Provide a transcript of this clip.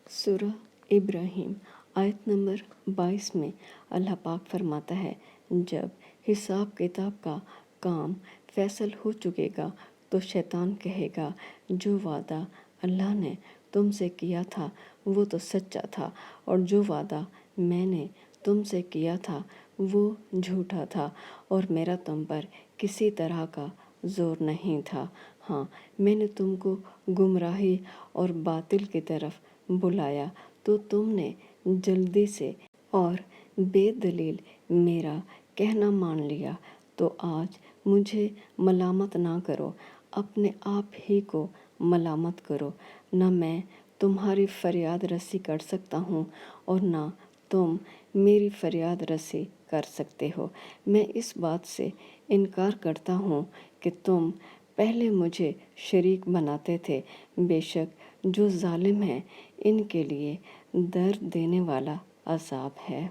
سورہ ابراہیم آیت نمبر 22 میں اللہ پاک فرماتا ہے، جب حساب کتاب کا کام فیصل ہو چکے گا تو شیطان کہے گا، جو وعدہ اللہ نے تم سے کیا تھا وہ تو سچا تھا، اور جو وعدہ میں نے تم سے کیا تھا وہ جھوٹا تھا، اور میرا تم پر کسی طرح کا زور نہیں تھا۔ ہاں، میں نے تم کو گمراہی اور باطل کی طرف بلایا تو تم نے جلدی سے اور بے دلیل میرا کہنا مان لیا، تو آج مجھے ملامت نہ کرو، اپنے آپ ہی کو ملامت کرو۔ نہ میں تمہاری فریاد رسی کر سکتا ہوں اور نہ تم میری فریاد رسی کر سکتے ہو۔ میں اس بات سے انکار کرتا ہوں کہ تم پہلے مجھے شریک بناتے تھے۔ بے شک جو ظالم ہیں ان کے لیے درد دینے والا عذاب ہے۔